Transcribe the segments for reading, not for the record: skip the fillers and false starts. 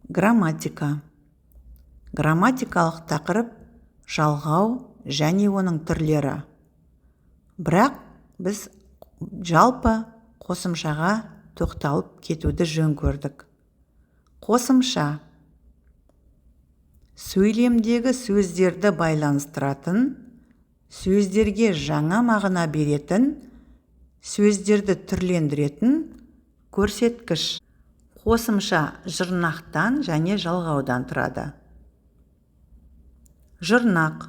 Грамматика. Грамматикалық тақырып жалғау және оның түрлері. Бірақ біз жалпы қосымшаға тоқталып кетуді жөн көрдік. Қосымша сөйлемдегі сөздерді байланыстыратын, сөздерге жаңа мағына беретін, сөздерді түрлендіретін көрсеткіш. Қосымша жұрнақтан және жалғаудан тұрады. Жұрнақ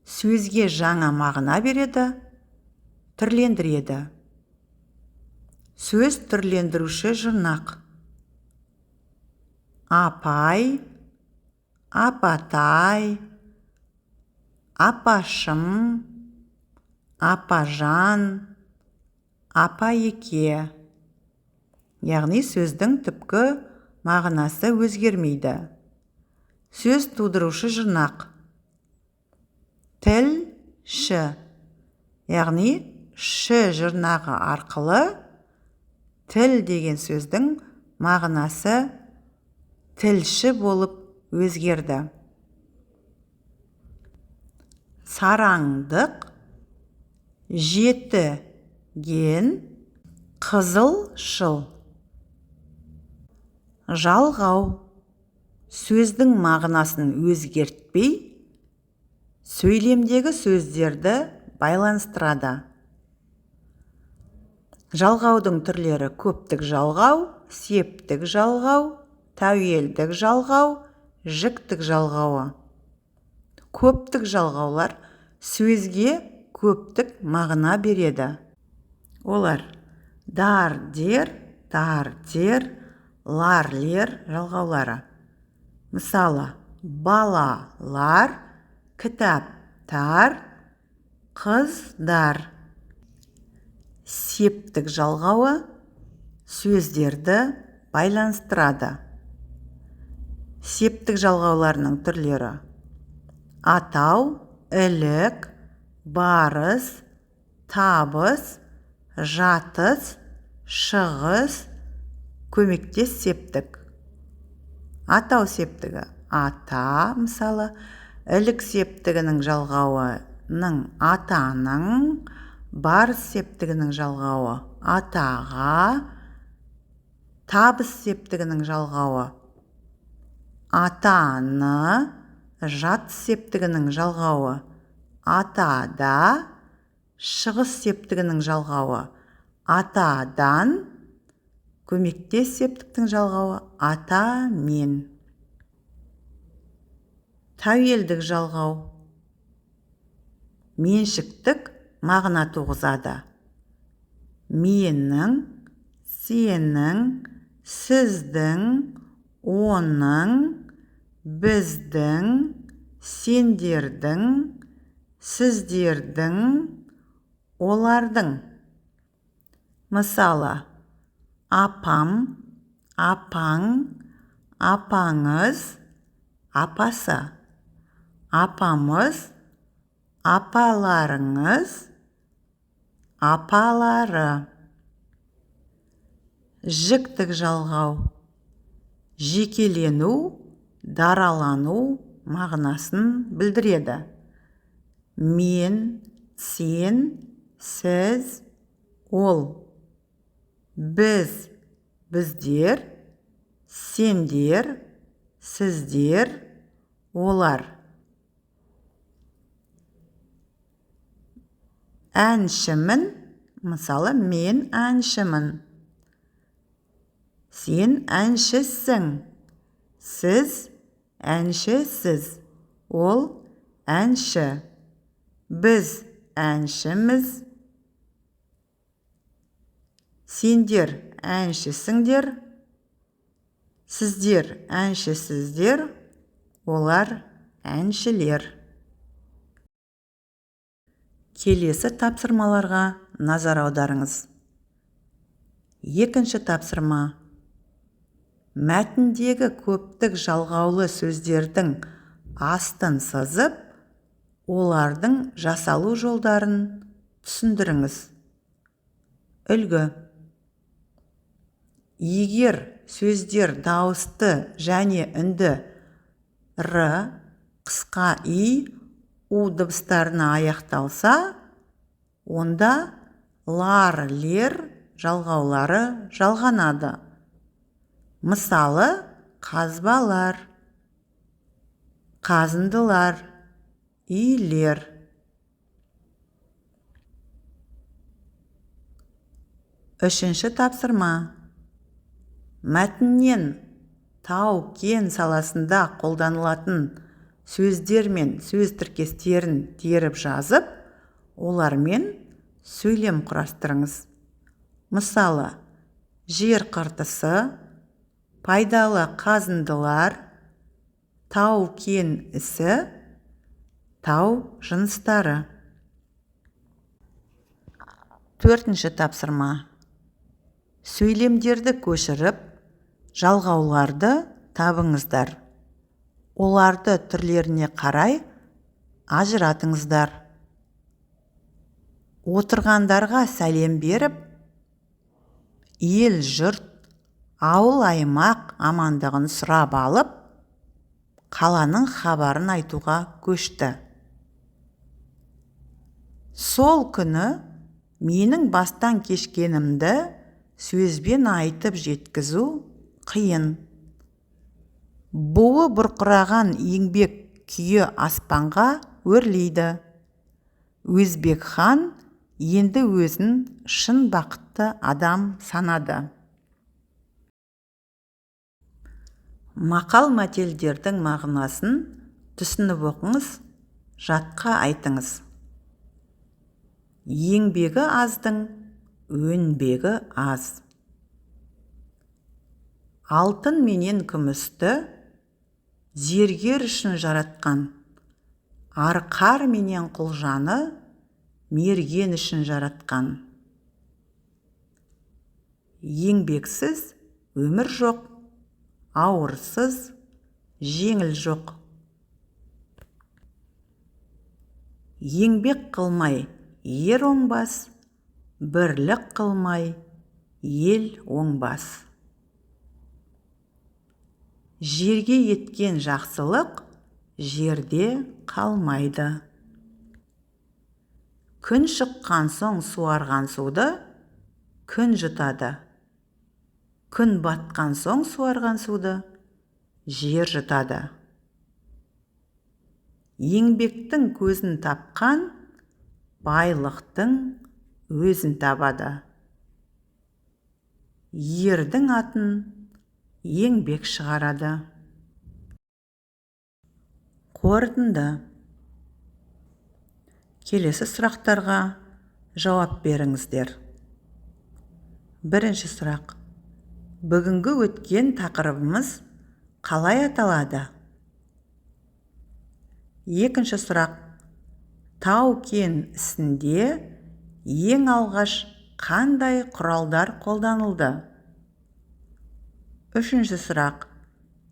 сөзге жаңа мағына береді, түрлендіреді. Сөз түрлендіруші жұрнақ. Апай, апатай, апашым, апажан, апайеке. Яғни сөздің түпкі мағынасы өзгермейді. Сөз тудырушы жұрнақ. Тіл, ш. Яғни ш жұрнағы арқылы тіл деген сөздің мағынасы тілші болып өзгерді. Сараңдық, жетіген, қызылшыл. Жалғау сөздің мағынасын өзгертпей, сөйлемдегі сөздерді байланыстырады. Жалғаудың түрлері көптік жалғау, септік жалғау, тәуелдік жалғау, жіктік жалғауы. Көптік жалғаулар сөзге көптік мағына береді. Олар дар дер, тар дер, лар лер жалғаулары. Мысалы, балалар, кітаптар, қыздар. Септік жалғауы сөздерді байланыстырады. Септік жалғауларының түрлері: атау, ілік, барыс, табыс, жатыс, шығыс, көмектес септік. Атау септігі ата, мысалы, ілік септігінің жалғауының атаның, барыс септігінің жалғауы атаға, табыс септігінің жалғауы атаны, жатыс септігінің жалғауы атада, шығыс септігінің жалғауы атадан, көмектес септіктің жалғауы атамен. Тәуелдік жалғау меншіктік мағына туғызады. Менің, сенің, сіздің, оның, біздің, сендердің, сіздердің, олардың. Мысалы, апам, апаң, апаңыз, апасы. Апамыз, апаларыңыз, апалары. Жіктік жалғау жекелену, даралану мағынасын білдіреді. Мен, сен, сіз, ол. Біз, біздер, сендер, сіздер, олар. Әншімін, мысалы, мен әншімін. Сен әншісің, сіз әншісіз, ол әнші. Біз әншіміз, сендер әншісіңдер, сіздер әншісіздер, олар әншілер. Келесі тапсырмаларға назар аударыңыз. Екінші тапсырма: мәтіндегі көптік жалғаулы сөздердің астын сызып, олардың жасалу жолдарын түсіндіріңіз. Үлгі: егер сөздер дауысты және үнді р, қысқа и, у дыбыстарына аяқталса, онда лар, лер жалғаулары жалғанады. Мысалы, қазбалар, қазындылар, үйлер. Үшінші тапсырма. Мәтіннен тау-кен саласында қолданылатын сөздер мен сөз тіркестерін теріп жазып, олармен сөйлем құрастырыңыз. Мысалы, жер қыртысы, пайдалы қазындылар, тау-кен ісі, тау жыныстары. Төртінші тапсырма. Сөйлемдерді көшіріп, жалғауларды табыңыздар. Оларды түрлеріне қарай ажыратыңыздар. Отырғандарға сәлем беріп, ел жұрт, ауыл аймақ амандығын сұрап алып, қаланың хабарын айтуға көшті. Сол күні менің бастан кешкенімді сөзбен айтып жеткізу қиын. Буы бұрқыраған еңбек күйі аспанға өрлейді. Өзбек хан енді өзін шын бақытты адам санады. Мақал-мәтелдердің мағынасын түсініп оқыңыз, жатқа айтыңыз. Еңбегі аздың өнбегі аз. Алтын менен күмісті зергер үшін жаратқан, арқар менен құлжаны мерген үшін жаратқан. Еңбексіз өмір жоқ, ауырсыз жеңіл жоқ. Еңбек қылмай ер оңбас, бірлік қылмай ел оңбас. Жерге еткен жақсылық жерде қалмайды. Күн шыққан соң суарған суды күн жұтады. Күн батқан соң суарған суды жер жұтады. Еңбектің көзін тапқан байлықтың өзін табады. Ердің атын еңбек шығарады. Қорытынды. Келесі сұрақтарға жауап беріңіздер. Бірінші сұрақ. Бүгінгі өткен тақырыбымыз қалай аталады? Екінші сұрақ. Тау-кен ісінде ең алғаш қандай құралдар қолданылды? Үшінші сұрақ.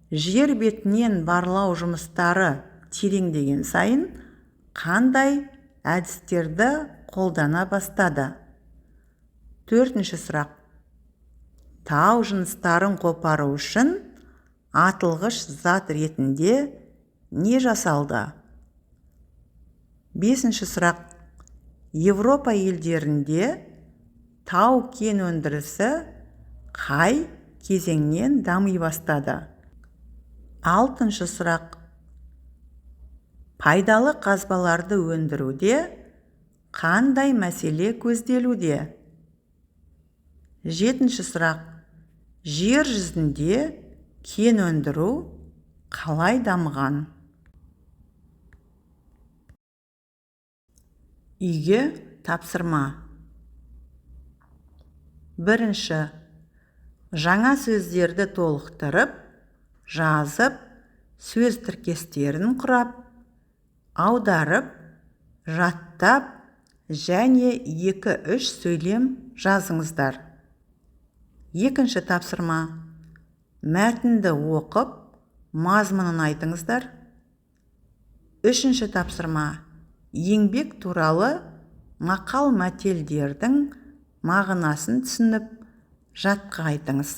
Жер бетінен барлау жұмыстары тереңдеген сайын қандай әдістерді қолдана бастады? Төртінші сұрақ. Тау жыныстарын қопару үшін атылғыш зат ретінде не жасалды? Бесінші сұрақ. Европа елдерінде тау-кен өндірісі қай кезеңнен дами бастады? Алтыншы сұрақ. Пайдалы қазбаларды өндіруде қандай мәселе көзделуде? Жетінші сұрақ. Жер жүзінде кен өндіру қалай дамыған? Үйге тапсырма. Бірінші. Жаңа сөздерді толықтырып, жазып, сөз тіркестерін құрап, аударып, жаттап және 2-3 сөйлем жазыңыздар. Екінші тапсырма. Мәтінді оқып, мазмұнын айтыңыздар. Үшінші тапсырма. Еңбек туралы мақал-мәтелдердің мағынасын түсініп, жатқа айтыңыз.